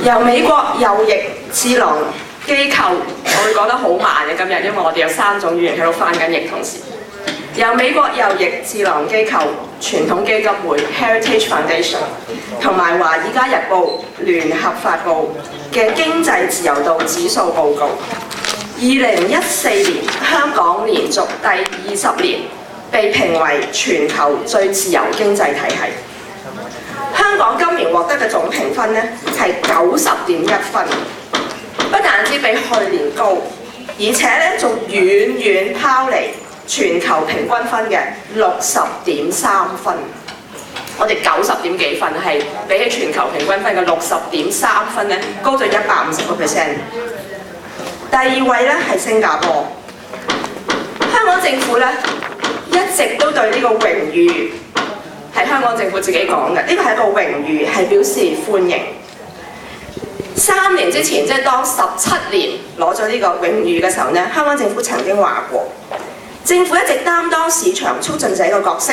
由美國右翼智囊機構，我會講得好慢嘅今日，因為我哋有3種語言喺度翻緊譯同時。由美國右翼智囊機構、傳統基金會 Heritage Foundation 同埋《華爾街日報》聯合發布嘅經濟自由度指數報告，2014年香港連續第20年被評為全球最自由經濟體系。香港今年獲得嘅總評分呢係90.1分，不但只比去年高，而且咧仲遠遠拋離全球平均分嘅60.3分。我哋90點幾分係比起全球平均分嘅60.3分咧高咗150%。第二位咧係新加坡。香港政府咧一直都對呢個榮譽係香港政府自己講嘅，呢個係一個榮譽，係表示歡迎。3年之前，即係當17年攞咗呢個榮譽嘅時候呢，香港政府曾經話過，政府一直擔當市場促進者嘅角色，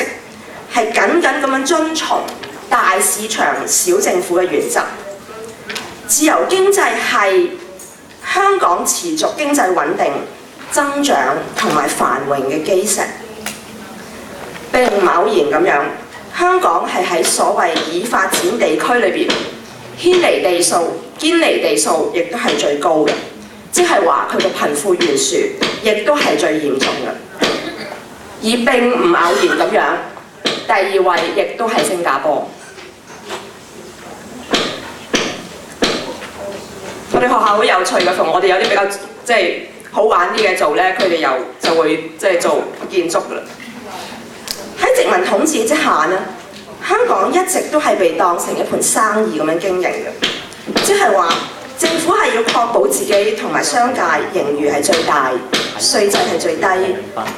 係緊緊咁樣遵從大市場小政府嘅原則。自由經濟係香港持續經濟穩定、增長同埋繁榮嘅基石。並唔偶然咁樣，香港係喺所謂已發展地區裏邊，堅尼地數亦都係最高嘅，即係話佢嘅貧富懸殊亦都係最嚴重嘅。而並唔偶然咁樣，第2位亦都係新加坡。我哋學校好有趣嘅，同我哋有啲比較好玩啲嘅做咧，佢哋就會做建築㗎啦。喺殖民統治之下呢，香港一直都係被當成一盤生意咁樣經營嘅，即係話政府係要確保自己同埋商界盈餘係最大，稅制係最低，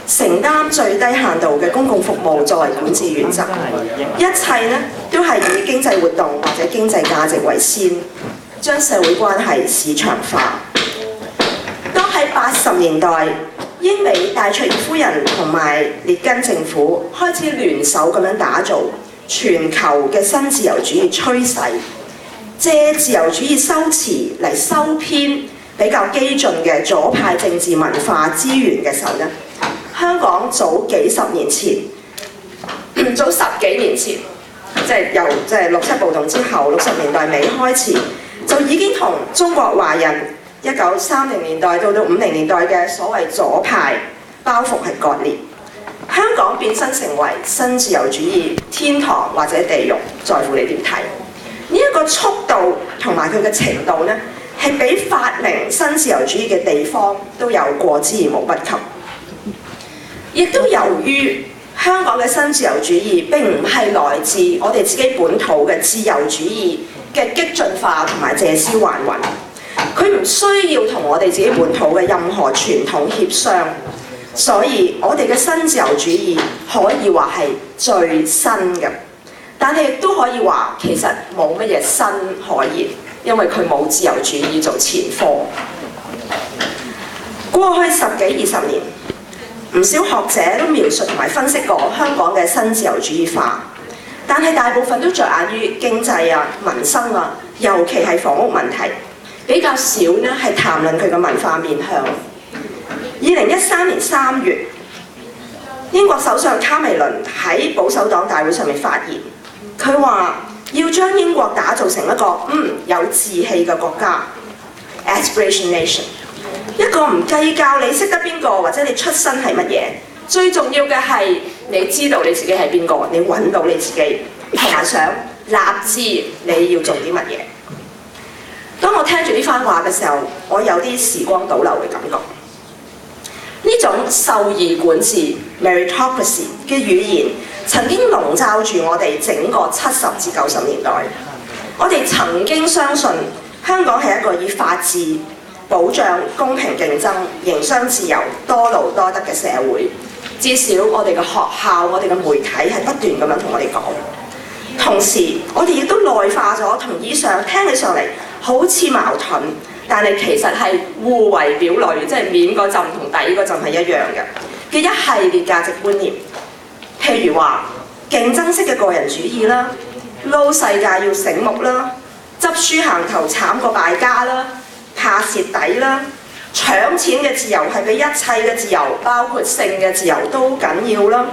承擔最低限度嘅公共服務作為管治原則，一切呢都係以經濟活動或者經濟價值為先，將社會關係市場化。當喺80年代，英美戴卓爾夫人同埋列根政府開始聯手咁樣打造全球嘅新自由主義趨勢，借自由主義修辭嚟收編比較激進嘅左派政治文化資源嘅時候呢，香港早幾十年前，早10幾年前，由6·7暴動之後60年代尾開始，就已經同中國華人1930年代到50年代嘅所謂左派包袱係割裂，香港變身成為新自由主義天堂或者地獄，在乎你點睇。呢一個速度同埋佢嘅程度呢，係比發明新自由主義嘅地方都有過之而無不及。亦都由於香港嘅新自由主義並唔係來自我哋自己本土嘅自由主義嘅激進化同埋借屍還魂。佢唔需要同我哋自己本土嘅任何傳統協商，所以我哋嘅新自由主義可以話係最新嘅，但係亦都可以話其實冇乜嘢新可言，因為佢冇自由主義做前科。過去10幾20年，唔少學者都描述同埋分析過香港嘅新自由主義化，但係大部分都着眼於經濟啊、民生啊，尤其係房屋問題。比較少呢係談論佢嘅文化面向。2013年3月，英國首相卡梅倫喺保守黨大會上面發言，佢話要將英國打造成一個有志氣嘅國家 ，aspiration nation， 一個唔計較你識得邊個或者你出身係乜嘢，最重要嘅係你知道你自己係邊個，你揾到你自己，同埋想立志你要做啲乜嘢。當我聽住呢番話嘅時候，我有啲時光倒流嘅感覺。呢種授義管治 meritocracy 嘅語言曾經籠罩住我哋整個70至90年代。我哋曾經相信香港係一個以法治保障公平競爭、營商自由、多勞多得嘅社會。至少我哋嘅學校、我哋嘅媒體係不斷咁樣同我哋講。同時，我哋亦都內化咗同以上聽起上嚟好似矛盾，但係其實係互為表裏，即係面嗰陣同底嗰陣係一樣嘅一系列價值觀念。譬如話競爭式嘅個人主義啦，撈世界要醒目啦，執輸行頭慘過敗家啦，怕蝕底啦，搶錢嘅自由係比一切嘅自由，包括性嘅自由都緊要啦。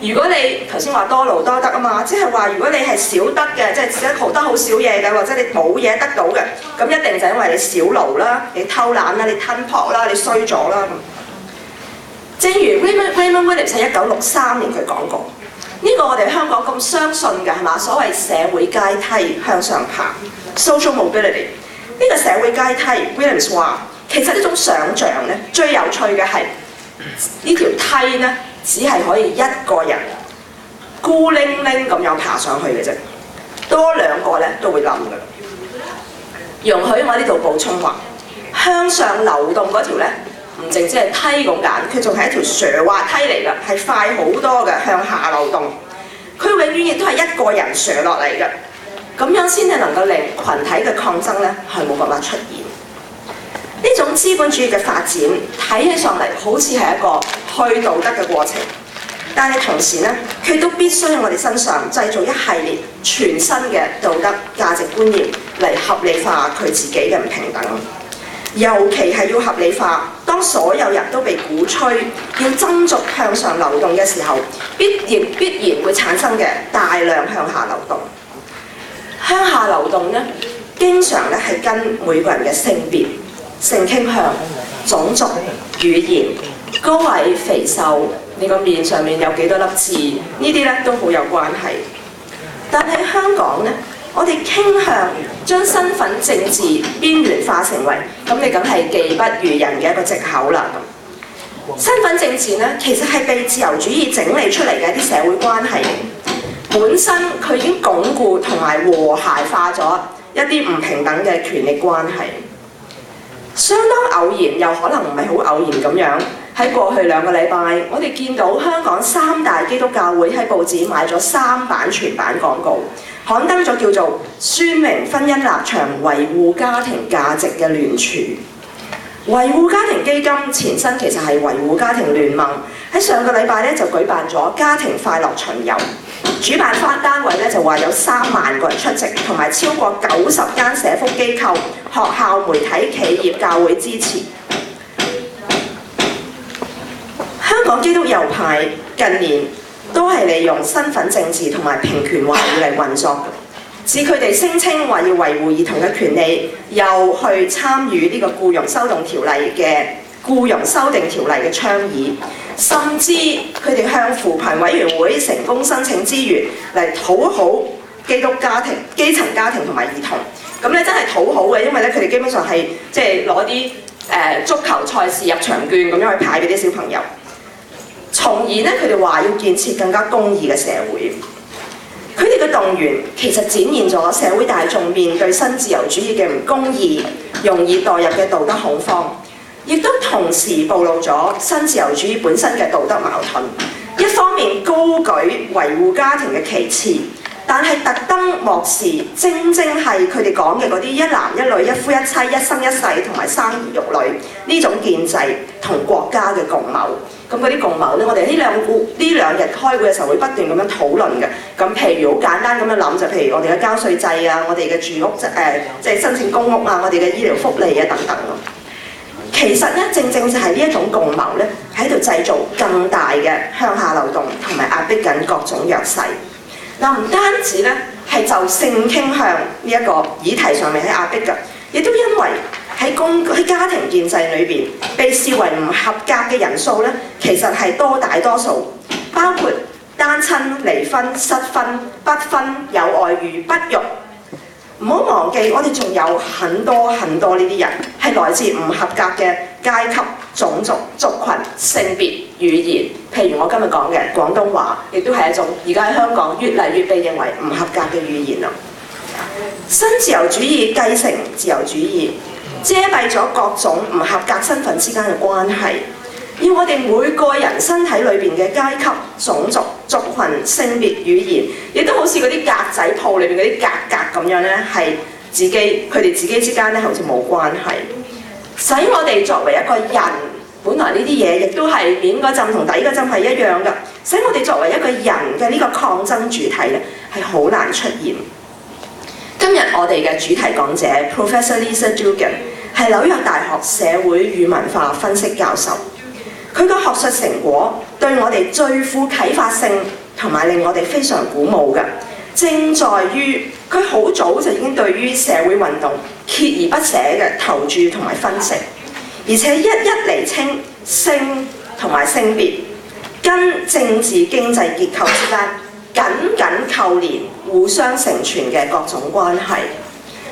如果你頭先話多勞多得啊嘛，即係話如果你係少得嘅，即係只係得好少嘢嘅，或者你冇嘢得到嘅，咁一定就因為你少勞啦，你偷懶啦，你吞撲啦，你衰咗啦。正如 Raymond Williams 喺1963年佢講過，呢個我哋香港咁相信嘅係嘛？所謂社會階梯向上爬 social mobility， 呢個社會階梯 Williams 話其實呢種想像咧最有趣嘅係呢條梯咧只係可以一個人孤零零咁樣爬上去嘅啫，多兩個咧都會冧㗎。容許我呢度補充話，向上流動嗰條咧。唔淨止係梯咁簡，佢仲係一條斜滑梯嚟㗎，係快好多嘅向下流動。佢永遠亦都係一個人斜落嚟嘅，咁樣先係能夠令群體嘅抗爭咧係冇辦法出現。呢種資本主義嘅發展睇起上嚟好似係一個去道德嘅過程，但係同時咧，佢都必須喺我哋身上製造一系列全新嘅道德價值觀念嚟合理化佢自己嘅唔平等。尤其係要合理化，當所有人都被鼓吹要爭逐向上流動嘅時候，必然會產生嘅大量向下流動。向下流動咧，經常咧係跟每個人嘅性別、性傾向、種族、語言、高矮肥瘦、你個面上面有幾多粒痣，呢啲咧都好有關係。但喺香港咧，我哋傾向將身份政治邊緣化成為咁，你梗係技不如人嘅一個藉口啦。身份政治咧，其實係被自由主義整理出嚟嘅一啲社會關係，本身佢已經鞏固同埋和諧化咗一啲唔平等嘅權力關係。相當偶然，又可能唔係好偶然咁樣，喺過去2個禮拜，我哋見到香港3大基督教會喺報紙買咗3版全版廣告，刊登咗叫做宣明婚姻立場、維護家庭價值嘅聯署。維護家庭基金前身其實係維護家庭聯盟，喺上個禮拜咧就舉辦咗家庭快樂巡遊，主辦單位咧就話有3萬個人出席，同埋超過90間社福機構、學校、媒體、企業、教會支持。香港基督右派近年都係利用身份政治同埋平權話語嚟運作，指佢哋聲稱話要維護兒童嘅權利，又去參與呢個僱傭修訂條例嘅倡議，甚至佢哋向扶貧委員會成功申請資源嚟討好基層家庭同埋兒童。咁咧真係討好嘅，因為咧佢哋基本上係即係攞啲足球賽事入場券咁樣去派俾啲小朋友。從而咧，佢哋話要建設更加公義嘅社會。佢哋嘅動員其實展現咗社會大眾面對新自由主義嘅唔公義、容易墮入嘅道德恐慌，亦都同時暴露咗新自由主義本身嘅道德矛盾。一方面高舉維護家庭嘅旗幟，但係特登漠視正係佢哋講嘅嗰啲一男一女、一夫一妻、一生一世同埋生兒育女呢種建制同國家嘅共謀。咁嗰啲共謀咧，我哋呢兩日開會嘅時候會不斷咁樣討論嘅。咁譬如好簡單咁樣諗，就譬如我哋嘅交稅制啊，我哋嘅住屋即係申請公屋啊，我哋嘅醫療福利啊等等咯。其實咧，正就係呢一種共謀咧，喺度製造更大嘅向下流動，同埋壓迫緊各種弱勢。嗱，唔單止咧係就性傾向呢一個議題上面喺壓迫嘅，亦都因為喺家庭建制裏邊被視為唔合格嘅人數咧，其實係大多數，包括單親、離婚、失婚、不婚、有外遇、不育。唔好忘記，我哋仲有很多呢啲人係來自唔合格嘅階級、種族、族群、性別、語言。譬如我今日講嘅廣東話，亦都係一種而家喺香港越嚟越被認為唔合格嘅語言啦。新自由主義繼承自由主義，遮蔽咗各種唔合格身份之間嘅關係，要我哋每個人身體裏邊嘅階級、種族、族群、性別、語言，亦都好似嗰啲格仔鋪裏邊嗰啲格咁樣咧，係佢哋自己之間咧，好似冇關係，使我哋作為一個人，本來呢啲嘢亦都係面嗰陣同底嗰陣係一樣嘅，使我哋作為一個人嘅呢個抗爭主體咧，係好難出現。今日我哋嘅主題講者 Professor Lisa DUGGAN 係紐約大學社會與文化分析教授，佢嘅學術成果對我哋最富啟發性同埋令我哋非常鼓舞嘅，正在於佢好早就已經對於社會運動鍥而不捨嘅投注同埋分析，而且一一釐清性同埋性別跟政治經濟結構之間緊緊扣連、互相成全嘅各種關係。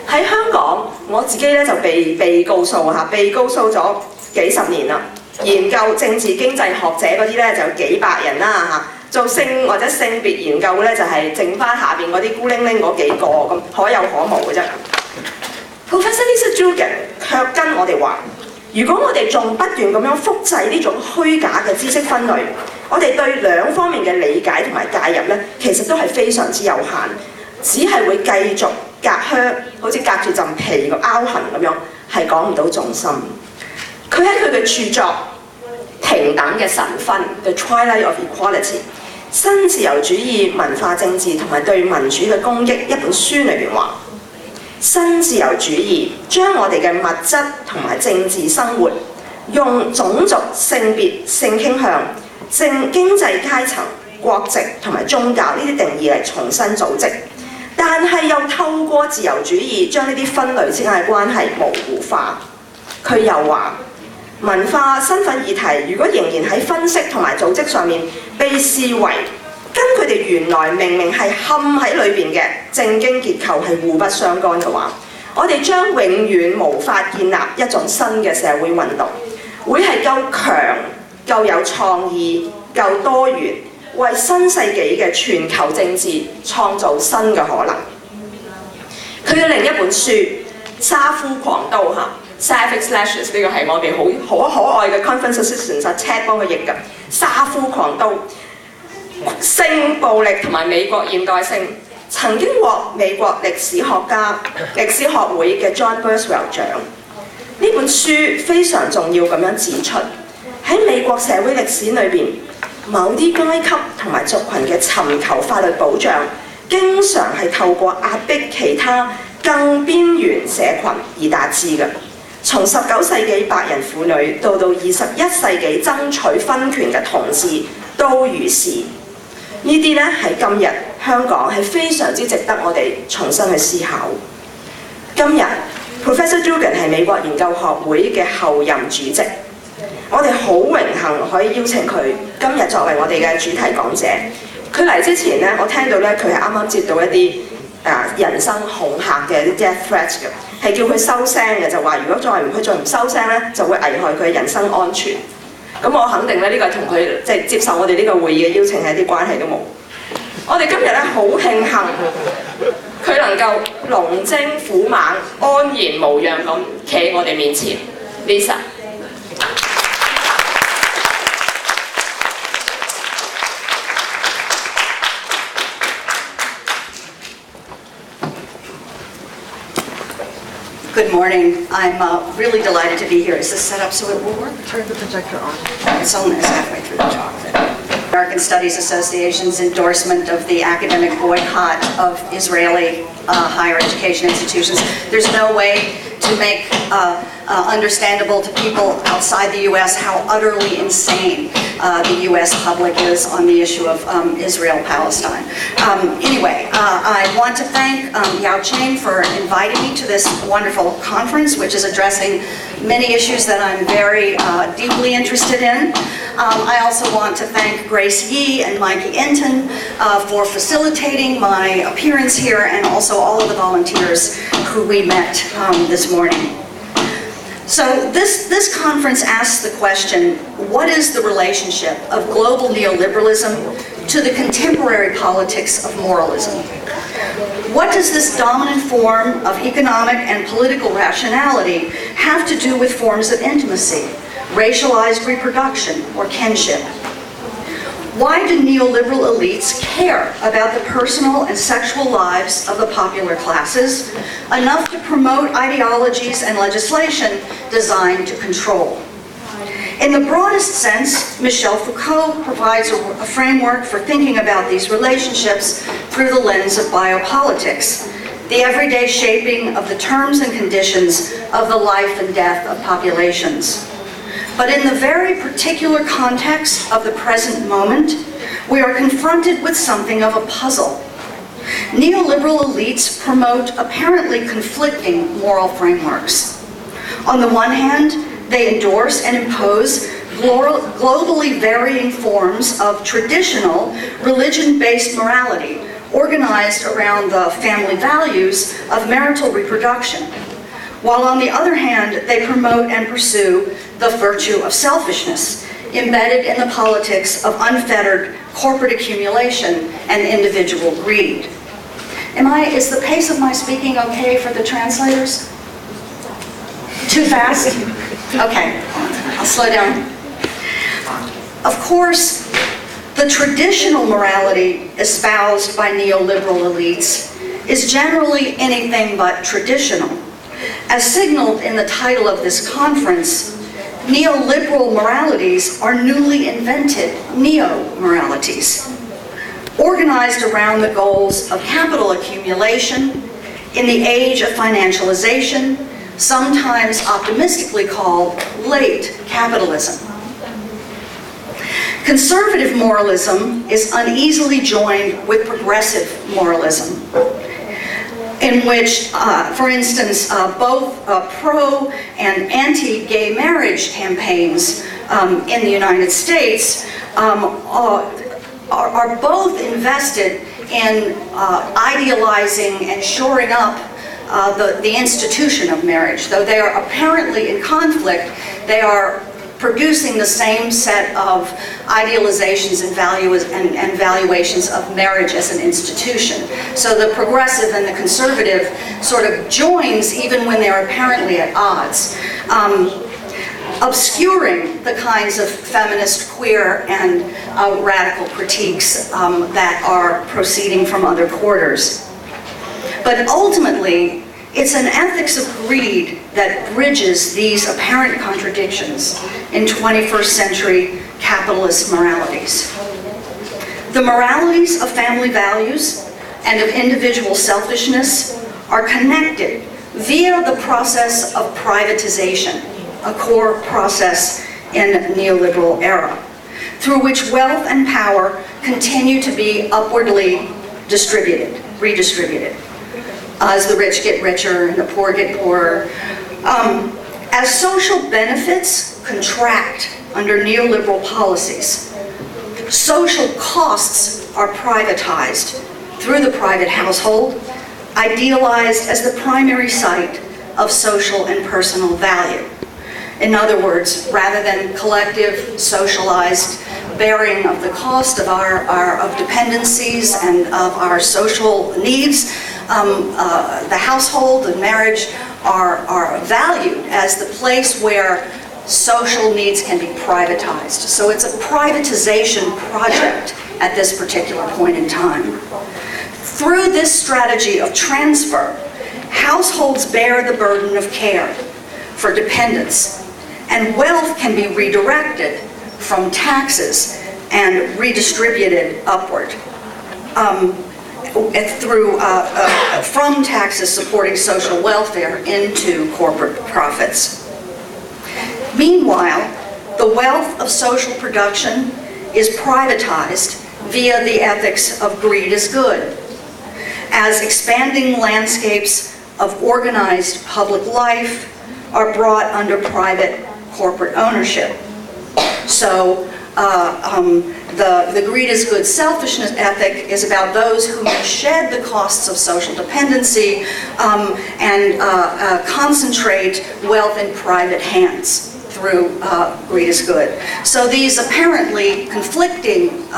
喺香港，我自己咧就被告訴咗幾十年啦。研究政治經濟學者嗰啲咧就有幾百人啦嚇，做性或者性別研究咧就係剩翻下邊嗰啲孤零零嗰幾個咁，可有可無嘅啫。Professor Lisa DUGGAN 卻跟我哋話，如果我哋仲不斷咁樣複製呢種虛假嘅知識分類，我哋對兩方面嘅理解同埋介入咧，其實都係非常之有限，只係會繼續隔靴，好似隔住陣皮個凹痕咁樣，係講唔到重心。佢喺佢嘅著作《平等嘅神分》The Twilight of Equality 新自由主義文化政治同埋對民主嘅攻擊一本書裏邊話，新自由主義將我哋嘅物質同埋政治生活用種族、性別、性傾向、經濟階層、國籍同埋宗教呢啲定義嚟重新組織，但係又透過自由主義將呢啲分類之間嘅關係模糊化。佢又話，文化身份議題如果仍然喺分析同埋組織上面被視為跟佢哋原來明明係嵌喺裏邊嘅政經結構係互不相干嘅話，我哋將永遠無法建立一種新嘅社會運動，會係夠強、夠有創意、夠多元，為新世紀嘅全球政治創造新嘅可能。佢嘅另一本書《殺夫狂刀》Savage Slashes 呢個係我哋好可愛嘅 Conference Assistant Ted 幫佢譯嘅《殺夫狂刀》，性暴力同埋美國現代性，曾經獲美國歷史學會嘅 John Birchwell 獎。呢本書非常重要咁樣指出，喺美國社會歷史裏邊，某啲階級同埋族群嘅尋求法律保障，經常係透過壓迫其他更邊緣社群而達至嘅。從19世紀白人婦女到21世紀爭取分權嘅同志都如是。呢啲咧喺今日香港係非常之值得我哋重新去思考。今日 Professor DUGGAN 係美國研究學會嘅候任主席，我哋好榮幸可以邀請佢今日作為我哋嘅主題講者。佢嚟之前咧，我聽到咧佢係啱啱接到一啲人身恐嚇嘅啲 death threats 嘅，係叫佢收聲嘅，就話如果再唔收聲咧，就會危害佢嘅人身安全。咁我肯定咧，呢個係同佢即係接受我哋呢個會議嘅邀請係一啲關係都冇。我哋今日咧好慶幸佢能夠龍精虎猛、安然無恙咁企喺我哋面前。Lisa。Good morning. I'm really delighted to be here. Is this set up so it will work? Turn the projector on. It's almost halfway through the talk. American Studies Association's endorsement of the academic boycott of Israeli higher education institutions. There's no way to make understandable to people outside the U.S. how utterly insane the U.S. public is on the issue of Israel-Palestine. Anyway, I want to thank YAU Ching for inviting me to this wonderful conference, which is addressing many issues that I'm very deeply interested in. I also want to thank Grace Yi and Mikey Int'l for facilitating my appearance here, and also all of the volunteers who we met this morning. So this conference asks the question, what is the relationship of global neoliberalism to the contemporary politics of moralism? What does this dominant form of economic and political rationality have to do with forms of intimacy, racialized reproduction, or kinship? Why do neoliberal elites care about the personal and sexual lives of the popular classes enough to promote ideologies and legislation designed to control? In the broadest sense, Michel Foucault provides a framework for thinking about these relationships through the lens of biopolitics, the everyday shaping of the terms and conditions of the life and death of populations. But in the very particular context of the present moment, we are confronted with something of a puzzle. Neoliberal elites promote apparently conflicting moral frameworks. On the one hand, they endorse and impose globally varying forms of traditional religion-based morality organized around the family values of marital reproduction, while on the other hand, they promote and pursue the virtue of selfishness embedded in the politics of unfettered corporate accumulation and individual greed. Is the pace of my speaking okay for the translators? Too fast? Okay, I'll slow down. Of course, the traditional morality espoused by neoliberal elites is generally anything but traditional. As signaled in the title of this conference, neoliberal moralities are newly invented neo-moralities, organized around the goals of capital accumulation in the age of financialization, sometimes optimistically called late capitalism. Conservative moralism is uneasily joined with progressive moralism, in which, for instance, both pro and anti-gay marriage campaigns in the United States are both invested in idealizing and shoring up the institution of marriage. Though they are apparently in conflict, they are producing the same set of idealizations and valuations of marriage as an institution. So the progressive and the conservative sort of joins even when they're apparently at odds, obscuring the kinds of feminist, queer, and radical critiques that are proceeding from other quarters. But ultimately, it's an ethics of greed that bridges these apparent contradictions in 21st century capitalist moralities. The moralities of family values and of individual selfishness are connected via the process of privatization, a core process in the neoliberal era, through which wealth and power continue to be upwardly redistributed. As the rich get richer and the poor get poorer. As social benefits contract under neoliberal policies, social costs are privatized through the private household, idealized as the primary site of social and personal value. In other words, rather than collective, socialized bearing of the cost of of dependencies and of our social needs, the household and marriage are valued as the place where social needs can be privatized. So it's a privatization project at this particular point in time. Through this strategy of transfer, households bear the burden of care for dependents, and wealth can be redirected from taxes and redistributed upward. From taxes supporting social welfare into corporate profits. Meanwhile, the wealth of social production is privatized via the ethics of greed is good, as expanding landscapes of organized public life are brought under private corporate ownership. So the greed is good selfishness ethic is about those who may shed the costs of social dependency and concentrate wealth in private hands through greed is good. So these apparently conflicting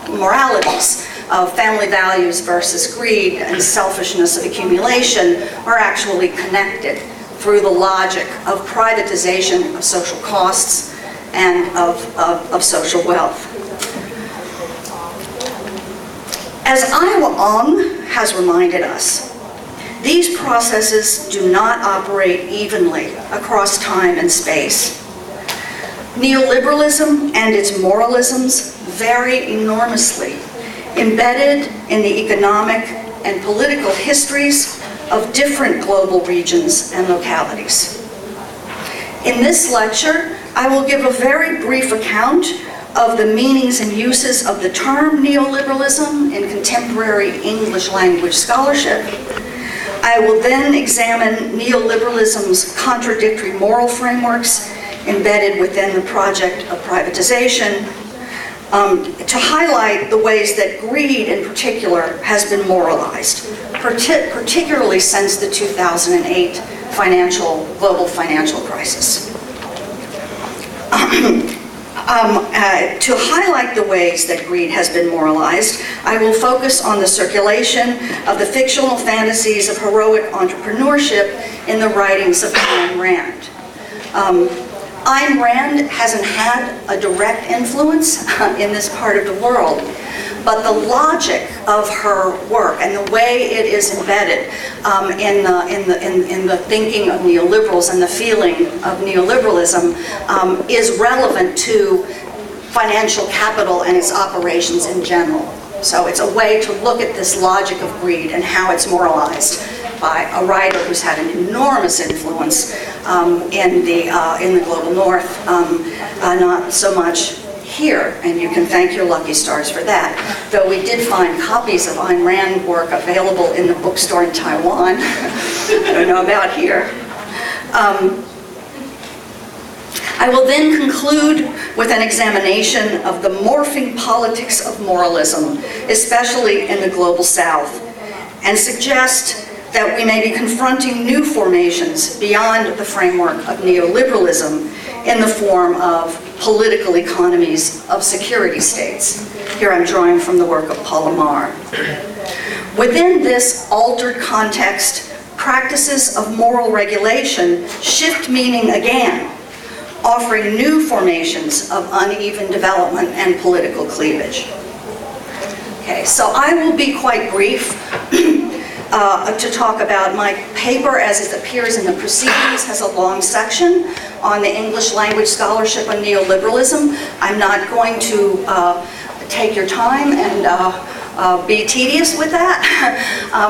moralities of family values versus greed and selfishness of accumulation are actually connected through the logic of privatization of social costs and of social wealth. As Iowa has reminded us, these processes do not operate evenly across time and space. Neoliberalism and its moralisms vary enormously, embedded in the economic and political histories of different global regions and localities. In this lecture, I will give a very brief account of the meanings and uses of the term neoliberalism in contemporary English language scholarship. I will then examine neoliberalism's contradictory moral frameworks embedded within the project of privatization, to highlight the ways that greed in particular has been moralized, particularly since the 2008 global financial crisis. To highlight the ways that greed has been moralized, I will focus on the circulation of the fictional fantasies of heroic entrepreneurship in the writings of Ayn Rand. Ayn Rand hasn't had a direct influence in this part of the world, but the logic of her work and the way it is embedded in the thinking of neoliberals and the feeling of neoliberalism is relevant to financial capital and its operations in general. So it's a way to look at this logic of greed and how it's moralized by a writer who's had an enormous influence in the global north, not so much here, and you can thank your lucky stars for that. Though we did find copies of Ayn Rand work available in the bookstore in Taiwan. I don't know about here. I will then conclude with an examination of the morphing politics of moralism, especially in the global south, and suggest that we may be confronting new formations beyond the framework of neoliberalism in the form of political economies of security states. Here I'm drawing from the work of Paul Amar. Within this altered context, practices of moral regulation shift meaning again, offering new formations of uneven development and political cleavage. Okay, so I will be quite brief to talk about my paper as it appears in the proceedings, has a long section on the English language scholarship on neoliberalism. I'm not going to take your time and be tedious with that,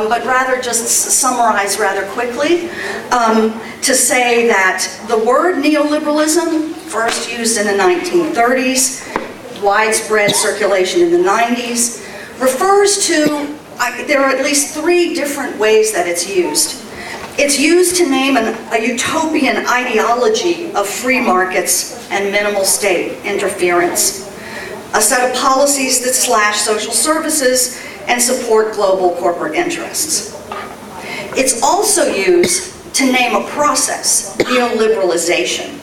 but rather just summarize rather quickly to say that the word neoliberalism, first used in the 1930s, widespread circulation in the 90s, refers to, there are at least 3 different ways that it's used. It's used to name a utopian ideology of free markets and minimal state interference, a set of policies that slash social services and support global corporate interests. It's also used to name a process, neoliberalization,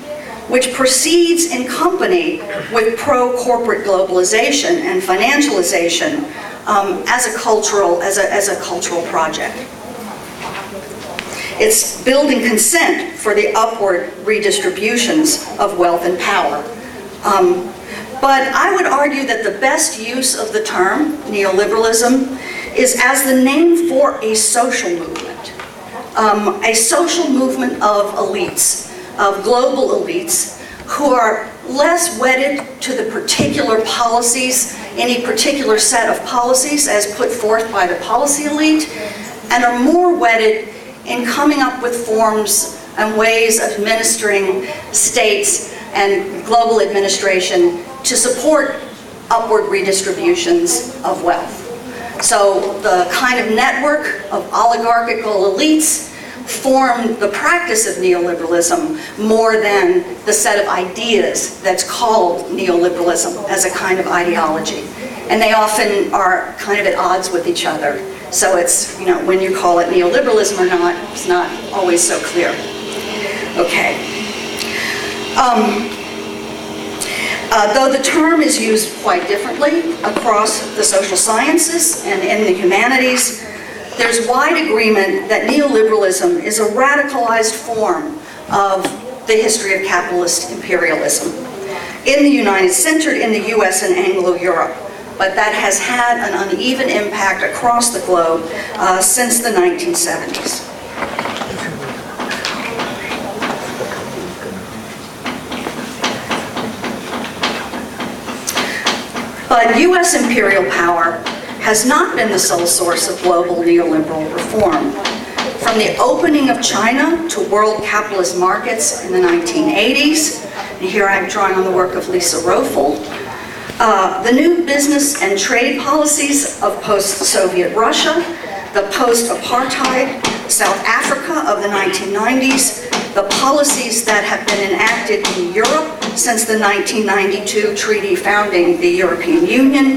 which proceeds in company with pro-corporate globalization and financialization as a cultural project. It's building consent for the upward redistributions of wealth and power. But I would argue that the best use of the term, neoliberalism, is as the name for a social movement of elites, of global elites, who are less wedded to the particular policies, any particular set of policies as put forth by the policy elite, and are more wedded in coming up with forms and ways of administering states and global administration to support upward redistributions of wealth. So the kind of network of oligarchical elites formed the practice of neoliberalism more than the set of ideas that's called neoliberalism as a kind of ideology. And they often are kind of at odds with each other. So it's, when you call it neoliberalism or not, it's not always so clear. Okay. Though the term is used quite differently across the social sciences and in the humanities, there's wide agreement that neoliberalism is a radicalized form of the history of capitalist imperialism centered in the US and Anglo-Europe, but that has had an uneven impact across the globe since the 1970s. But US imperial power has not been the sole source of global neoliberal reform. From the opening of China to world capitalist markets in the 1980s, and here I'm drawing on the work of Lisa Rofel, the new business and trade policies of post-Soviet Russia, the post-apartheid South Africa of the 1990s, the policies that have been enacted in Europe since the 1992 treaty founding the European Union.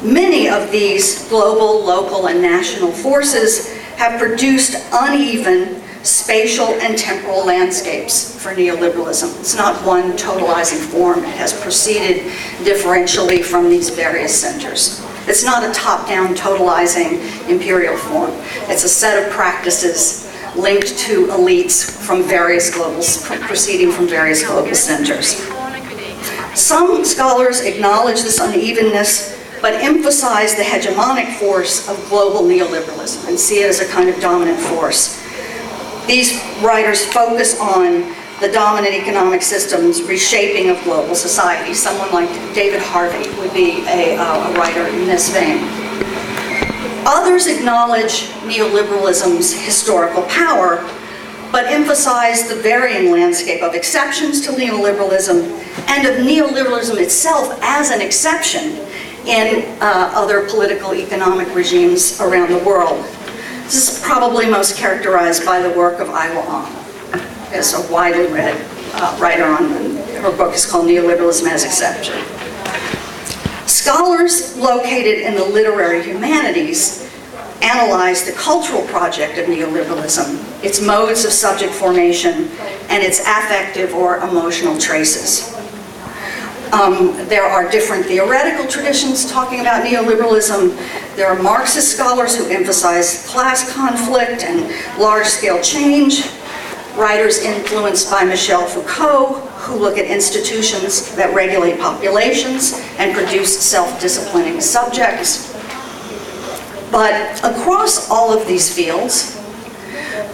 Many of these global, local, and national forces have produced uneven spatial and temporal landscapes for neoliberalism. It's not one totalizing form. It has proceeded differentially from these various centers. It's not a top-down totalizing imperial form. It's a set of practices linked to elites from various proceeding from various global centers. Some scholars acknowledge this unevenness, but emphasize the hegemonic force of global neoliberalism and see it as a kind of dominant force. These writers focus on the dominant economic system's reshaping of global society. Someone like David Harvey would be a writer in this vein. Others acknowledge neoliberalism's historical power, but emphasize the varying landscape of exceptions to neoliberalism and of neoliberalism itself as an exception in other political economic regimes around the world. This is probably most characterized by the work of YAU Ching, as a widely read writer her book is called Neoliberalism as Exception. Scholars located in the literary humanities analyze the cultural project of neoliberalism, its modes of subject formation, and its affective or emotional traces. There are different theoretical traditions talking about neoliberalism. There are Marxist scholars who emphasize class conflict and large-scale change. Writers influenced by Michel Foucault, who look at institutions that regulate populations and produce self-disciplining subjects. But across all of these fields,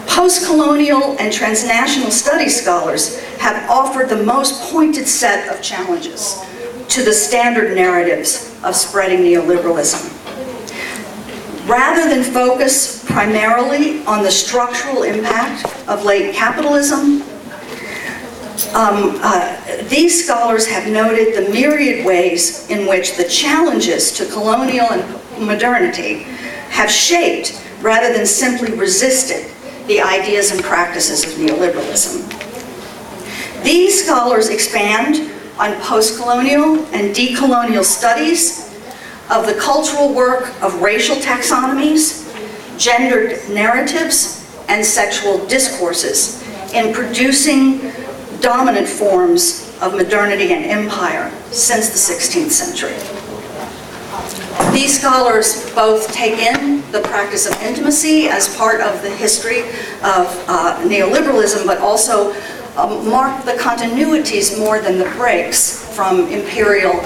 post-colonial and transnational studies scholars have offered the most pointed set of challenges to the standard narratives of spreading neoliberalism. Rather than focus primarily on the structural impact of late capitalism, these scholars have noted the myriad ways in which the challenges to colonial and modernity have shaped, rather than simply resisted, the ideas and practices of neoliberalism. These scholars expand on post-colonial and decolonial studies of the cultural work of racial taxonomies, gendered narratives, and sexual discourses in producing dominant forms of modernity and empire since the 16th century. These scholars both take in the practice of intimacy as part of the history of neoliberalism, but also mark the continuities more than the breaks from imperial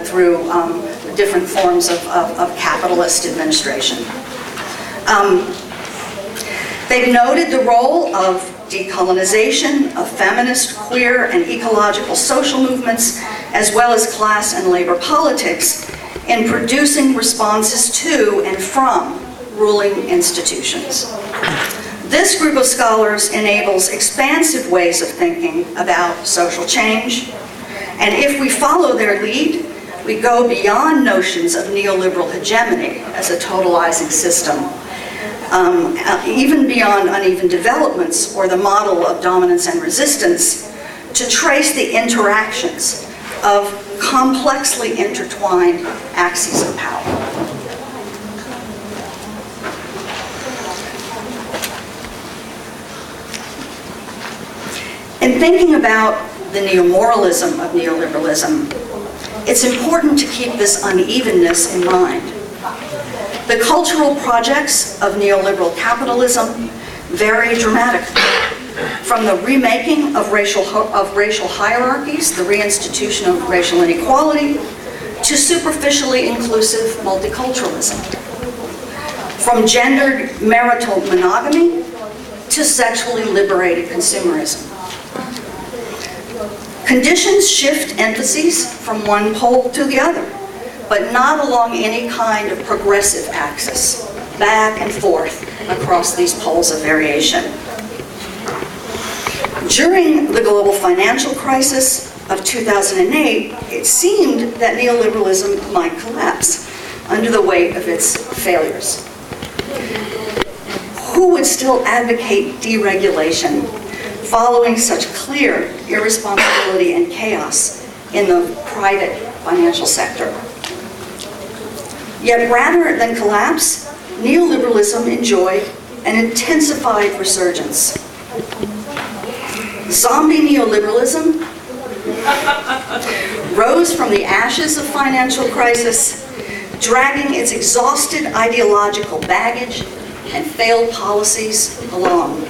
through different forms of capitalist administration. They've noted the role of decolonization, of feminist, queer, and ecological social movements, as well as class and labor politics, in producing responses to and from ruling institutions. This group of scholars enables expansive ways of thinking about social change, and if we follow their lead, we go beyond notions of neoliberal hegemony as a totalizing system, even beyond uneven developments or the model of dominance and resistance, to trace the interactions of complexly intertwined axes of power. In thinking about the neomoralism of neoliberalism, it's important to keep this unevenness in mind. The cultural projects of neoliberal capitalism vary dramatically, from the remaking of racial hierarchies, the reinstitution of racial inequality, to superficially inclusive multiculturalism. From gendered marital monogamy to sexually liberated consumerism. Conditions shift emphases from one pole to the other, but not along any kind of progressive axis, back and forth across these poles of variation. During the global financial crisis of 2008, it seemed that neoliberalism might collapse under the weight of its failures. Who would still advocate deregulation following such clear irresponsibility and chaos in the private financial sector? Yet rather than collapse, neoliberalism enjoyed an intensified resurgence. Zombie neoliberalism rose from the ashes of financial crisis, dragging its exhausted ideological baggage and failed policies along.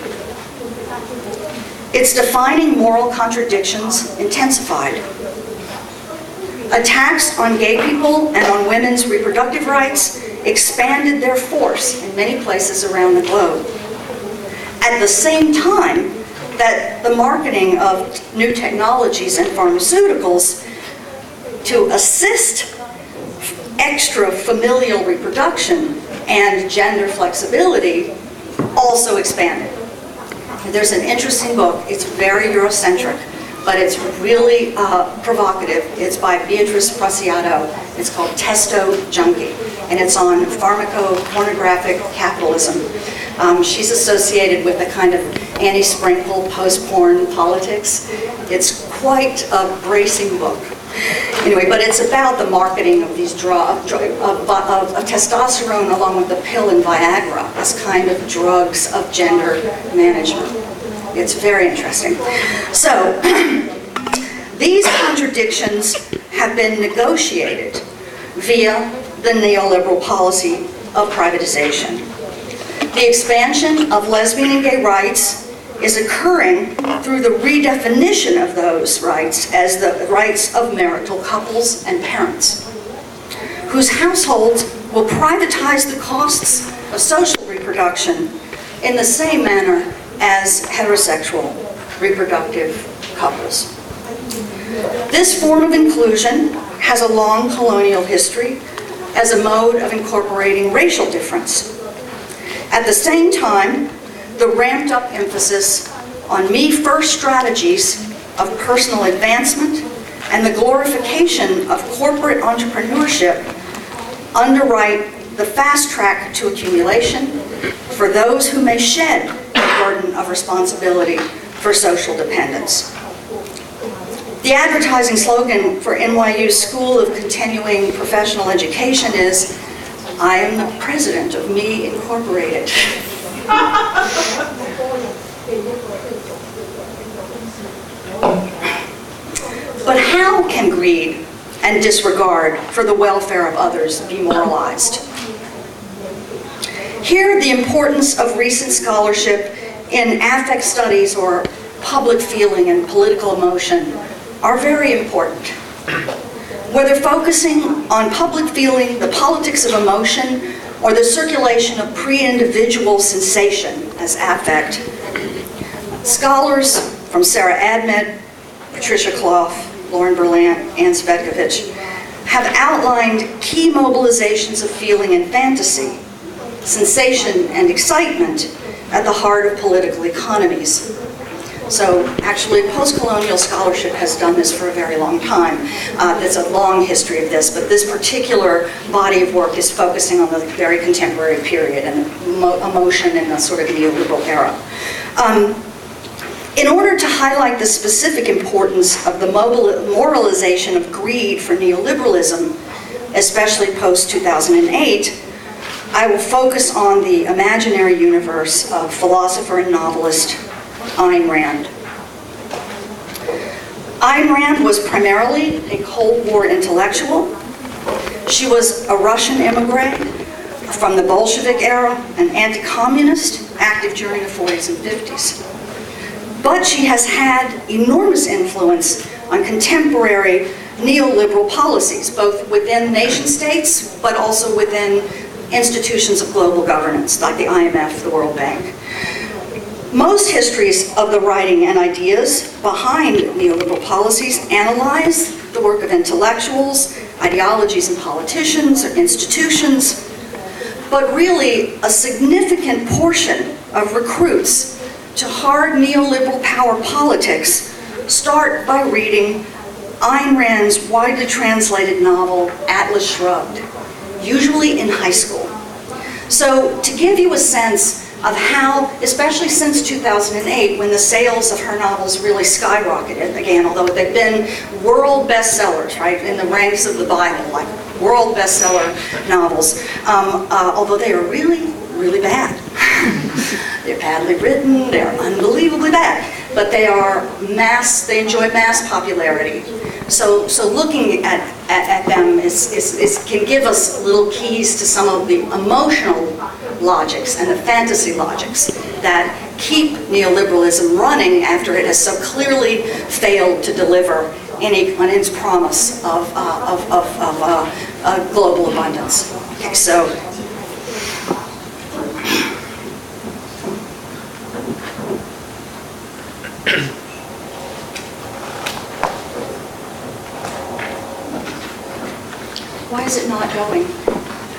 Its defining moral contradictions intensified. Attacks on gay people and on women's reproductive rights expanded their force in many places around the globe. At the same time that the marketing of new technologies and pharmaceuticals to assist extra familial reproduction and gender flexibility also expanded. There's an interesting book. It's very Eurocentric, but it's really provocative. It's by Beatrice Preciado. It's called Testo Junkie, and it's on pharmacopornographic capitalism. She's associated with the kind of anti-sprinkle, post-porn politics. It's quite a bracing book. Anyway, but it's about the marketing of these of testosterone along with the pill and Viagra as kind of drugs of gender management. It's very interesting. So, these contradictions have been negotiated via the neoliberal policy of privatization. The expansion of lesbian and gay rights is occurring through the redefinition of those rights as the rights of marital couples and parents, whose households will privatize the costs of social reproduction in the same manner as heterosexual reproductive couples. This form of inclusion has a long colonial history as a mode of incorporating racial difference. At the same time, the ramped up emphasis on me-first strategies of personal advancement and the glorification of corporate entrepreneurship underwrite the fast track to accumulation for those who may shed the burden of responsibility for social dependence. The advertising slogan for NYU's School of Continuing Professional Education is, "I am the president of Me Incorporated." But how can greed and disregard for the welfare of others be moralized? Here, the importance of recent scholarship in affect studies or public feeling and political emotion are very important. Whether focusing on public feeling, the politics of emotion, or the circulation of pre-individual sensation as affect, scholars from Sarah Admed, Patricia Clough, Lauren Berlant, Ann Svetkovich have outlined key mobilizations of feeling and fantasy, sensation and excitement at the heart of political economies. So actually, post-colonial scholarship has done this for a very long time. There's a long history of this, but this particular body of work is focusing on the very contemporary period and emotion in the sort of neoliberal era. In order to highlight the specific importance of the moralization of greed for neoliberalism, especially post-2008, I will focus on the imaginary universe of philosopher and novelist Ayn Rand. Ayn Rand was primarily a Cold War intellectual. She was a Russian immigrant from the Bolshevik era, an anti-communist, active during the 40s and 50s. But she has had enormous influence on contemporary neoliberal policies, both within nation states, but also within institutions of global governance, like the IMF, the World Bank. Most histories of the writing and ideas behind neoliberal policies analyze the work of intellectuals, ideologies and politicians or institutions, but really a significant portion of recruits to hard neoliberal power politics start by reading Ayn Rand's widely translated novel, Atlas Shrugged, usually in high school. So to give you a sense of how, especially since 2008, when the sales of her novels really skyrocketed, again, although they've been world bestsellers, right, in the ranks of the Bible, like world bestseller novels, although they are really, really bad. They're badly written, they're unbelievably bad, but they enjoy mass popularity. So looking at them can give us little keys to some of the emotional logics and the fantasy logics that keep neoliberalism running after it has so clearly failed to deliver on its promise of global abundance. Okay, so. Why is it not going?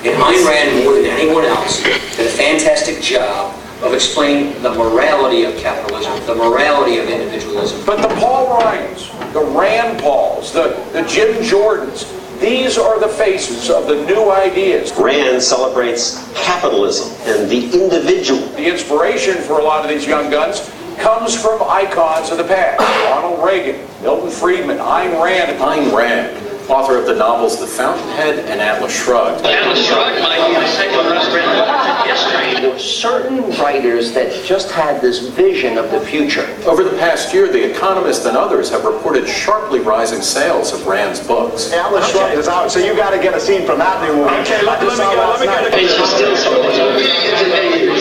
And Ayn Rand, more than anyone else, did a fantastic job of explaining the morality of capitalism, the morality of individualism. But the Paul Ryans, the Rand Pauls, the Jim Jordans, these are the faces of the new ideas. Rand celebrates capitalism and the individual. The inspiration for a lot of these young guns comes from icons of the past. Ronald Reagan, Milton Friedman, Ayn Rand. Ayn Rand, author of the novels The Fountainhead and Atlas Shrugged. Atlas Shrugged might be the second most read book in history. There were certain writers that just had this vision of the future. Over the past year, The Economist and others have reported sharply rising sales of Rand's books. Atlas Shrugged is out, so you got to get a scene from that new movie. Okay, let me get it. It's just still something to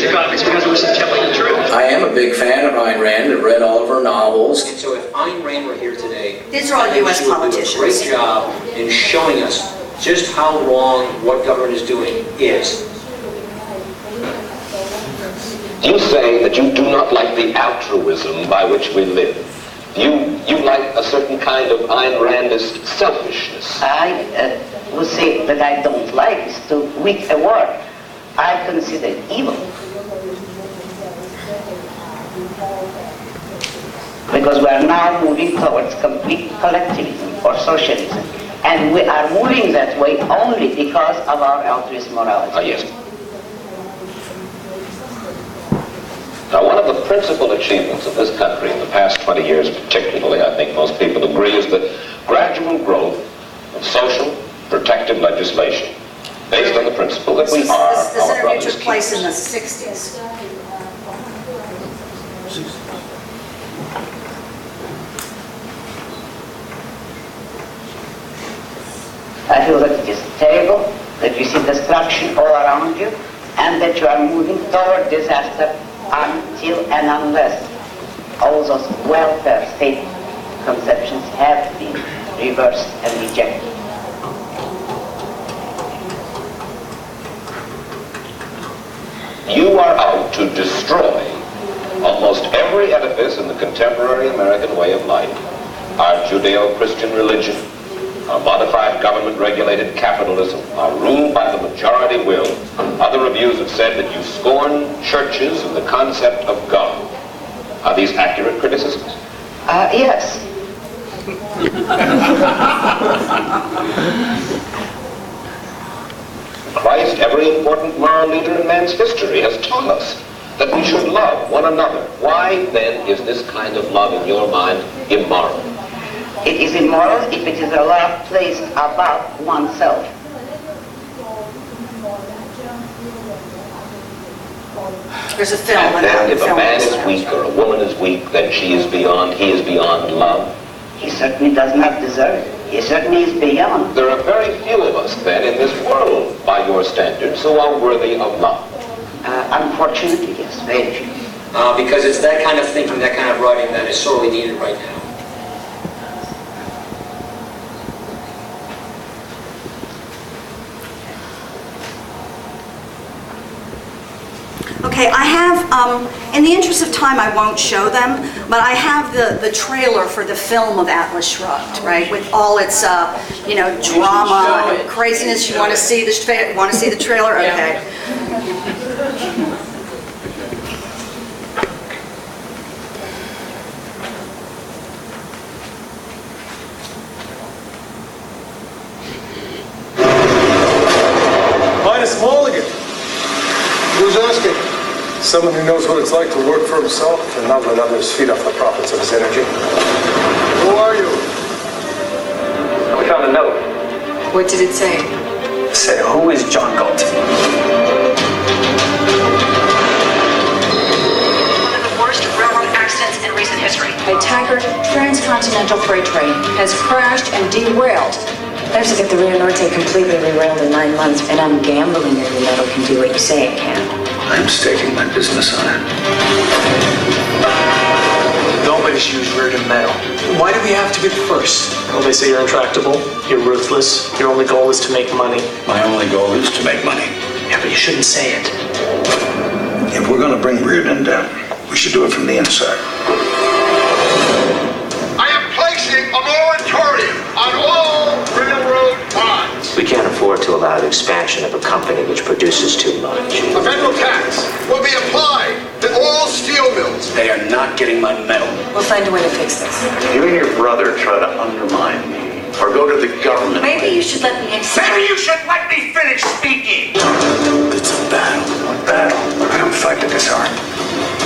economics because it was telling the truth. I am a big fan of Ayn Rand and read all of her novels. And so if Ayn Rand were here today, these are all U.S. politicians. She would do a great job in showing us just how wrong what government is doing is. You say that you do not like the altruism by which we live. You like a certain kind of Ayn Randist selfishness. I would say that I don't like is too weak a word. I consider it evil. Because we are now moving towards complete collectivism or socialism. And we are moving that way only because of our altruist morality. Yes. Now, one of the principal achievements of this country in the past 20 years particularly, I think most people agree, is the gradual growth of social protective legislation based on the principle that we are This our interview brother's took place keepers. in the 60s. I feel that it is terrible that you see destruction all around you and that you are moving toward disaster until and unless all those welfare state conceptions have been reversed and rejected. You are out to destroy almost every edifice in the contemporary American way of life. Our Judeo-Christian religion, our modified government-regulated capitalism, are ruled by the majority will. Other reviews have said that you scorn churches and the concept of God. Are these accurate criticisms? Yes. Christ, every important moral leader in man's history, has taught us that we should love one another. Why, then, is this kind of love, in your mind, immoral? It is immoral if it is a love placed above oneself. There's a film. And then if a man is weak or a woman is weak, then he is beyond love. He certainly does not deserve it. He certainly is beyond. There are very few of us, then, in this world, by your standards, who are worthy of love. Unfortunately, yes, very few. Because it's that kind of thinking, that kind of writing that is sorely needed right now. Okay, Okay, I have, in the interest of time, I won't show them, but I have the trailer for the film of Atlas Shrugged, right, with all its, drama and craziness. You want to see the trailer? Okay. Linus Mulligan. Who's asking? Someone who knows what it's like to work for himself and not let others feed off the profits of his energy. Who are you? We found a note. What did it say? It said, who is John Galt? One of the worst railroad accidents in recent history. A Tiger transcontinental freight train has crashed and derailed. I have to get the Rio Norte completely derailed in 9 months, and I'm gambling that the metal can do what you say it can. I'm staking my business on it. Nobody's used rear metal. Why do we have to be the first? Well, they say you're intractable, you're ruthless, your only goal is to make money. My only goal is to make money. Yeah, but you shouldn't say it. If we're going to bring Reardon down, we should do it from the inside. I am placing a moratorium on all railroad bonds. We can't afford to allow the expansion of a company which produces too much. A federal tax will be applied to all steel mills. They are not getting my metal. We'll find a way to fix this. You and your brother try to undermine me, or go to the government. Maybe you should let me explain. Maybe you should let me finish speaking. It's a battle. What battle? I don't fight to disarm.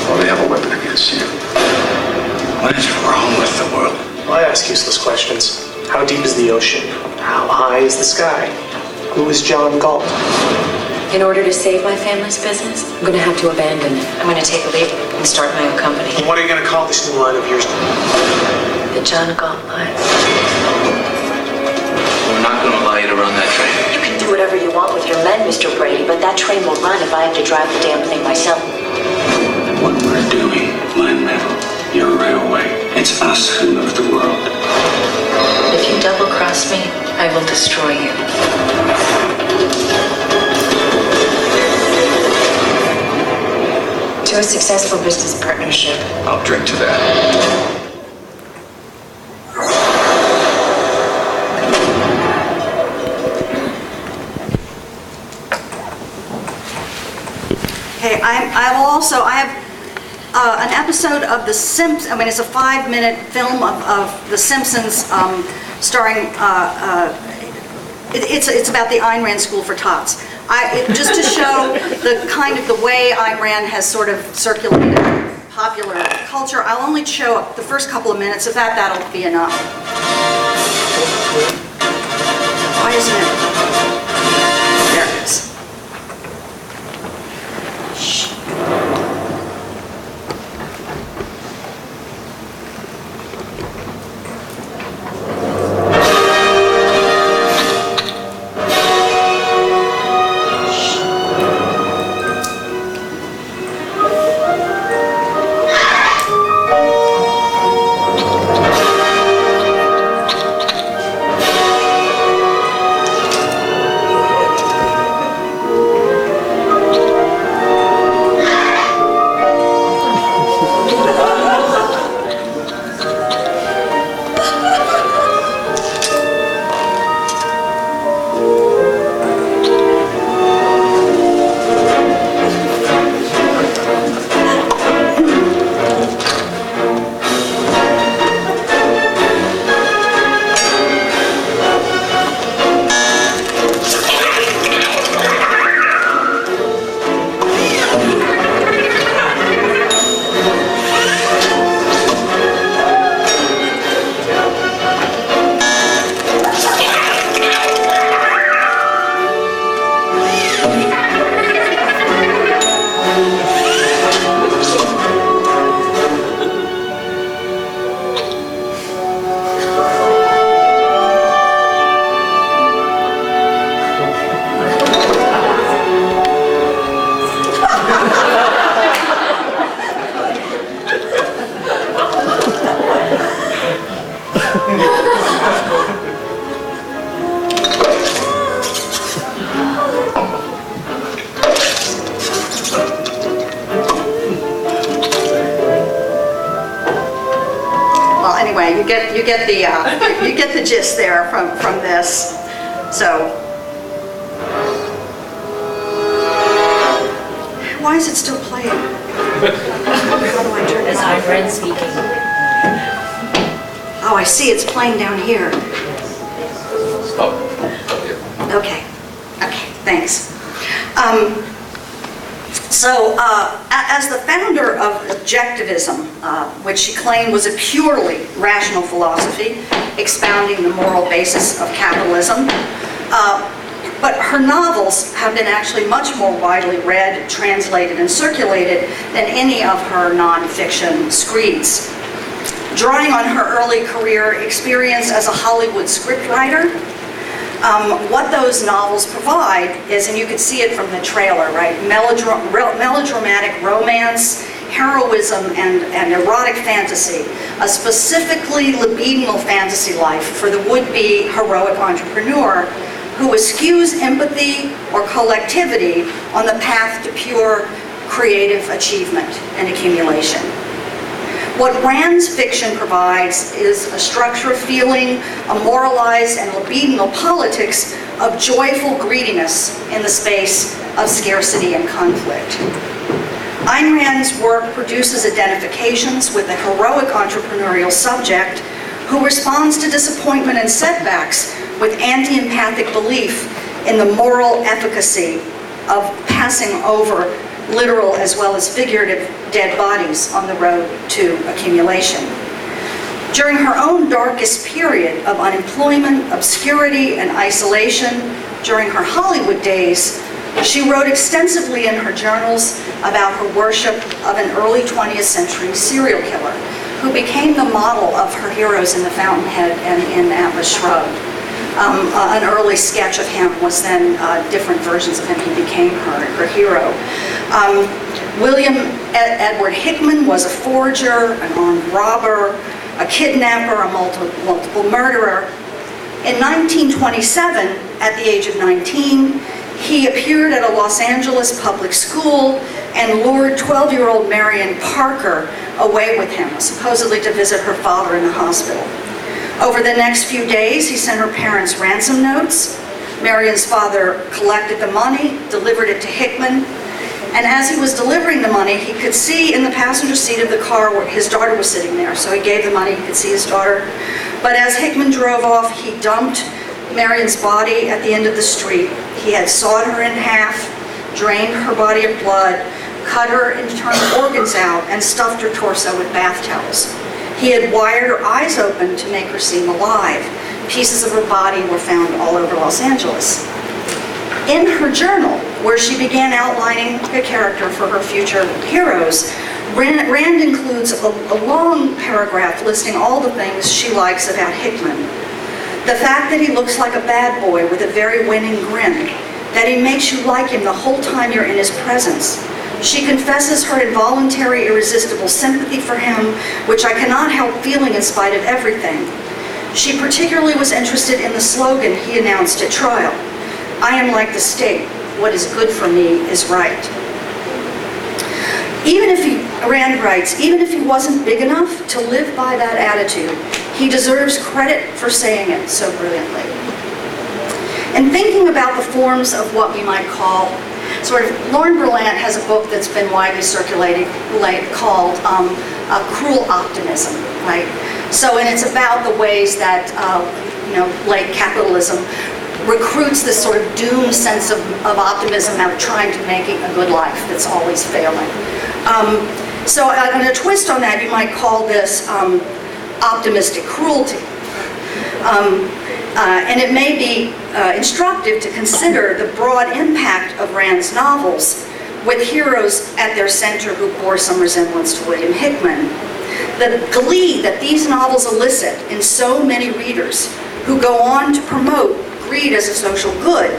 Well, they have a weapon against you. What is wrong with the world? Well, I ask useless questions. How deep is the ocean? How high is the sky? Who is John Galt? In order to save my family's business, I'm going to have to abandon it. I'm going to take a leap and start my own company. And what are you going to call this new line of yours? The John Galt line. We're not going to allow you to run that train. You can do whatever you want with your men, Mr. Brady, but that train will run if I have to drive the damn thing myself. What we're doing, my metal, your railway, it's us who move the world. If you double-cross me, I will destroy you. To a successful business partnership. I'll drink to that. Okay, I have an episode of The Simpsons. I mean, it's a 5-minute film of The Simpsons, starring. It's about the Ayn Rand School for Tots. Just to show the way Ayn Rand has sort of circulated popular culture. I'll only show the first couple of minutes of that. That'll be enough. Why isn't it? There it is. anyway, you get the gist there from this. So, why is it still playing? How do I turn it As off? our friend speaking. Oh, I see. It's playing down here. Okay. Okay. Thanks. As the founder of objectivism, which she claimed was a purely rational philosophy, expounding the moral basis of capitalism, but her novels have been actually much more widely read, translated, and circulated than any of her nonfiction screeds. Drawing on her early career experience as a Hollywood scriptwriter, what those novels provide is, and you can see it from the trailer, right? Melodramatic romance, heroism, and erotic fantasy, a specifically libidinal fantasy life for the would-be heroic entrepreneur who eschews empathy or collectivity on the path to pure creative achievement and accumulation. What Rand's fiction provides is a structure of feeling, a moralized and libidinal politics of joyful greediness in the space of scarcity and conflict. Ayn Rand's work produces identifications with a heroic entrepreneurial subject who responds to disappointment and setbacks with anti-empathic belief in the moral efficacy of passing over literal as well as figurative dead bodies on the road to accumulation. During her own darkest period of unemployment, obscurity, and isolation, during her Hollywood days, she wrote extensively in her journals about her worship of an early 20th century serial killer who became the model of her heroes in The Fountainhead and in Atlas Shrugged. An early sketch of him was then different versions of him. He became her hero. William Edward Hickman was a forger, an armed robber, a kidnapper, a multiple murderer. In 1927, at the age of 19, he appeared at a Los Angeles public school and lured 12-year-old Marion Parker away with him, supposedly to visit her father in the hospital. Over the next few days, he sent her parents ransom notes. Marion's father collected the money, delivered it to Hickman, and as he was delivering the money, he could see in the passenger seat of the car where his daughter was sitting there. So he gave the money, he could see his daughter. But as Hickman drove off, he dumped Marion's body at the end of the street. He had sawed her in half, drained her body of blood, cut her and turned organs out, and stuffed her torso with bath towels. He had wired her eyes open to make her seem alive. Pieces of her body were found all over Los Angeles. In her journal, where she began outlining a character for her future heroes, Rand includes a long paragraph listing all the things she likes about Hickman. The fact that he looks like a bad boy with a very winning grin, that he makes you like him the whole time you're in his presence. She confesses her involuntary, irresistible sympathy for him, which I cannot help feeling in spite of everything. She particularly was interested in the slogan he announced at trial, "I am like the state. What is good for me is right." Rand writes, even if he wasn't big enough to live by that attitude, he deserves credit for saying it so brilliantly. And thinking about the forms of what we might call Lauren Berlant has a book that's been widely circulated called Cruel Optimism, right? And it's about the ways that, late capitalism recruits this sort of doomed sense of optimism of trying to make a good life that's always failing. On a twist on that, you might call this optimistic cruelty. And it may be instructive to consider the broad impact of Rand's novels with heroes at their center who bore some resemblance to William Hickman. The glee that these novels elicit in so many readers who go on to promote greed as a social good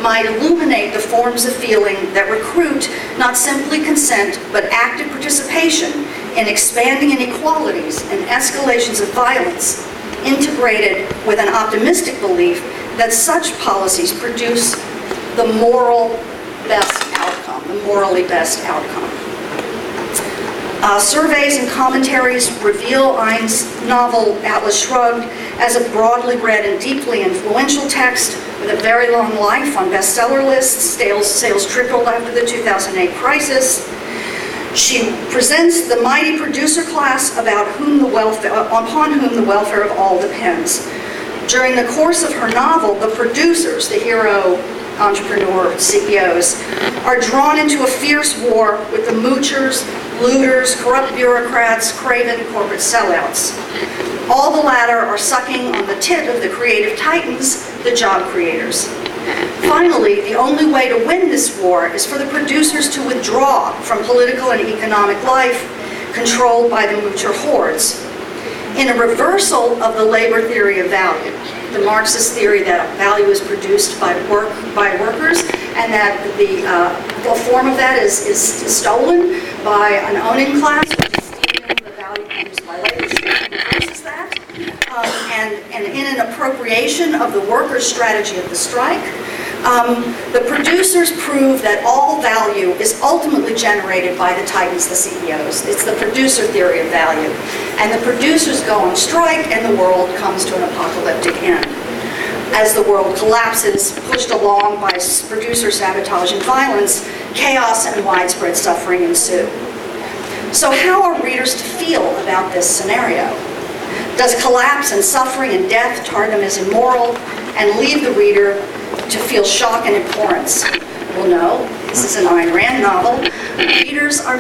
might illuminate the forms of feeling that recruit not simply consent but active participation in expanding inequalities and escalations of violence, integrated with an optimistic belief that such policies produce the morally best outcome. Surveys and commentaries reveal Ein's novel Atlas Shrugged as a broadly read and deeply influential text with a very long life on bestseller lists. Sales tripled after the 2008 crisis. She presents the mighty producer class upon whom the welfare of all depends. During the course of her novel, the producers, the hero, entrepreneur, CEOs, are drawn into a fierce war with the moochers, looters, corrupt bureaucrats, craven corporate sellouts. All the latter are sucking on the tit of the creative titans, the job creators. Finally, the only way to win this war is for the producers to withdraw from political and economic life controlled by the moocher hordes. In a reversal of the labor theory of value, the Marxist theory that value is produced by workers, and that the form of that is stolen by an owning class, which is stealing the value produced by labor. She reverses that, and in an appropriation of the workers' strategy of the strike, the producers prove that all value is ultimately generated by the titans, the CEOs. It's the producer theory of value. And the producers go on strike and the world comes to an apocalyptic end. As the world collapses, pushed along by producer sabotage and violence, chaos and widespread suffering ensue. So how are readers to feel about this scenario? Does collapse and suffering and death tar them as immoral and leave the reader to feel shock and abhorrence? Well, no. This is an Ayn Rand novel. Readers are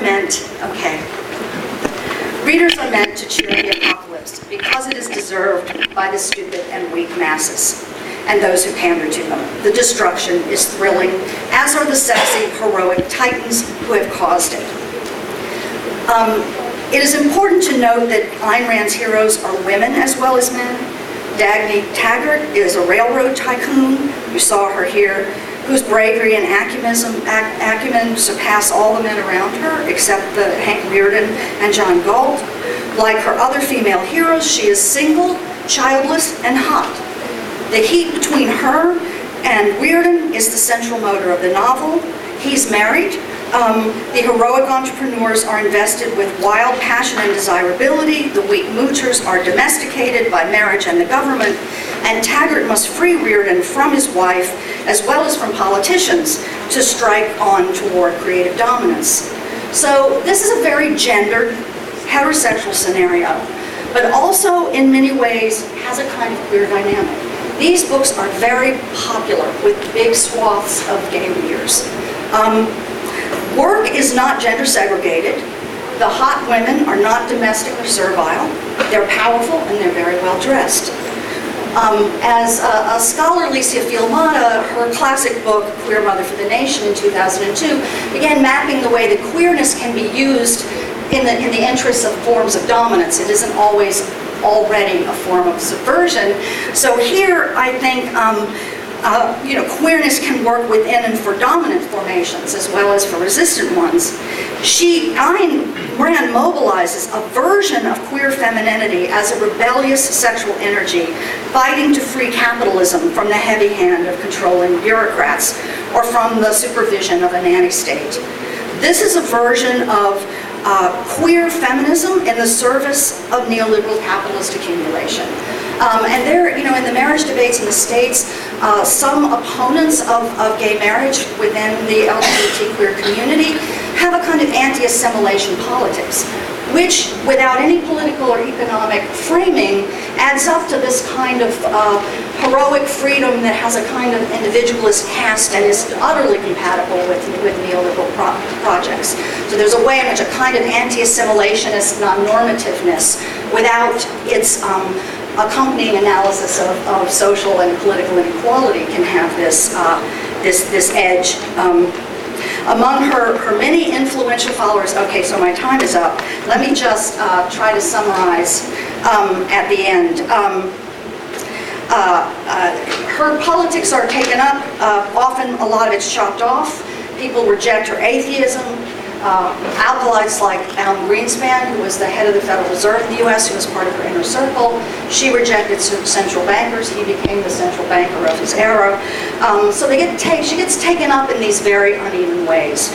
meant to cheer the apocalypse because it is deserved by the stupid and weak masses and those who pander to them. The destruction is thrilling, as are the sexy, heroic titans who have caused it. It is important to note that Ayn Rand's heroes are women as well as men. Dagny Taggart is a railroad tycoon. You saw her here, whose bravery and acumen surpass all the men around her, except the Hank Rearden and John Galt. Like her other female heroes, she is single, childless, and hot. The heat between her and Rearden is the central motor of the novel. He's married. The heroic entrepreneurs are invested with wild passion and desirability. The weak moochers are domesticated by marriage and the government. And Taggart must free Rearden from his wife, as well as from politicians, to strike on toward creative dominance. So this is a very gendered, heterosexual scenario, but also in many ways has a kind of queer dynamic. These books are very popular with big swaths of gay readers. Work is not gender segregated. The hot women are not domestic or servile. They're powerful and they're very well dressed. As a scholar, Licia Fialmata, her classic book, Queer Mother for the Nation in 2002, began mapping the way that queerness can be used in the interests of forms of dominance. It isn't always already a form of subversion. So here, I think, queerness can work within and for dominant formations as well as for resistant ones. Ayn Rand mobilizes a version of queer femininity as a rebellious sexual energy, fighting to free capitalism from the heavy hand of controlling bureaucrats or from the supervision of a nanny state. This is a version of queer feminism in the service of neoliberal capitalist accumulation. And there, in the marriage debates in the States, some opponents of gay marriage within the LGBT queer community have a kind of anti-assimilation politics, which, without any political or economic framing, adds up to this kind of heroic freedom that has a kind of individualist cast and is utterly compatible with neoliberal projects. So there's a way in which a kind of anti-assimilationist non-normativeness, without its accompanying analysis of social and political inequality, can have this edge. Among her many influential followers, okay, so my time is up. Let me just try to summarize at the end. Her politics are taken up, often a lot of it's chopped off. People reject her atheism. Acolytes like Alan Greenspan, who was the head of the Federal Reserve in the U.S., who was part of her inner circle, she rejected central bankers. He became the central banker of his era. So she gets taken up in these very uneven ways.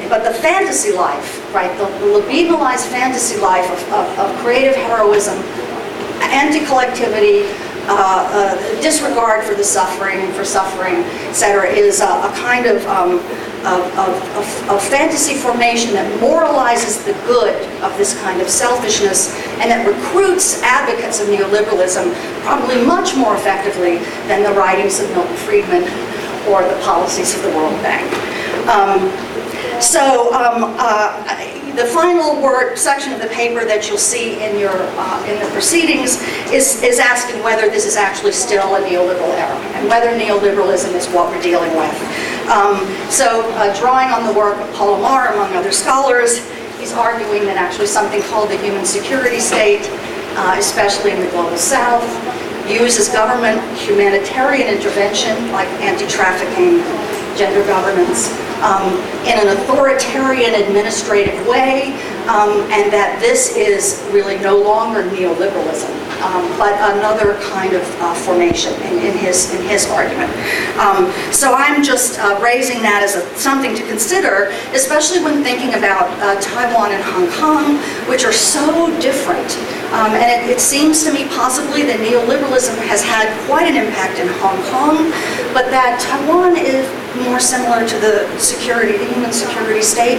But the fantasy life, right, the libidinalized fantasy life of creative heroism, anti-collectivity, disregard for the suffering, etc., is a kind of fantasy formation that moralizes the good of this kind of selfishness and that recruits advocates of neoliberalism probably much more effectively than the writings of Milton Friedman or the policies of the World Bank. The final section of the paper that you'll see in the proceedings is asking whether this is actually still a neoliberal era and whether neoliberalism is what we're dealing with. Drawing on the work of Paul Amar, among other scholars, he's arguing that actually something called the human security state, especially in the global south, uses government humanitarian intervention like anti-trafficking, gender governance, in an authoritarian administrative way, and that this is really no longer neoliberalism, but another kind of formation in his argument. So I'm just raising that as something to consider, especially when thinking about Taiwan and Hong Kong, which are so different. And it seems to me possibly that neoliberalism has had quite an impact in Hong Kong, but that Taiwan is more similar to the human security state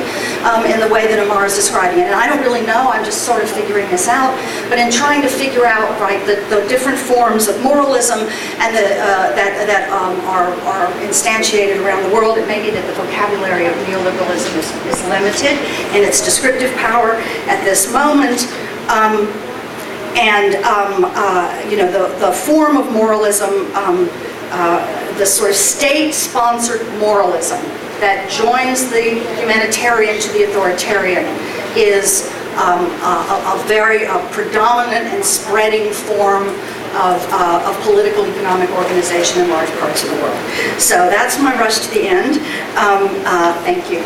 in the way that Amar is describing it. And I don't really know, I'm just sort of figuring this out, but in trying to figure out, right, the different forms of moralism and that are instantiated around the world, it may be that the vocabulary of neoliberalism is limited in its descriptive power at this moment. The form of moralism, the sort of state-sponsored moralism that joins the humanitarian to the authoritarian is a very predominant and spreading form of political economic organization in large parts of the world. So that's my rush to the end. Thank you.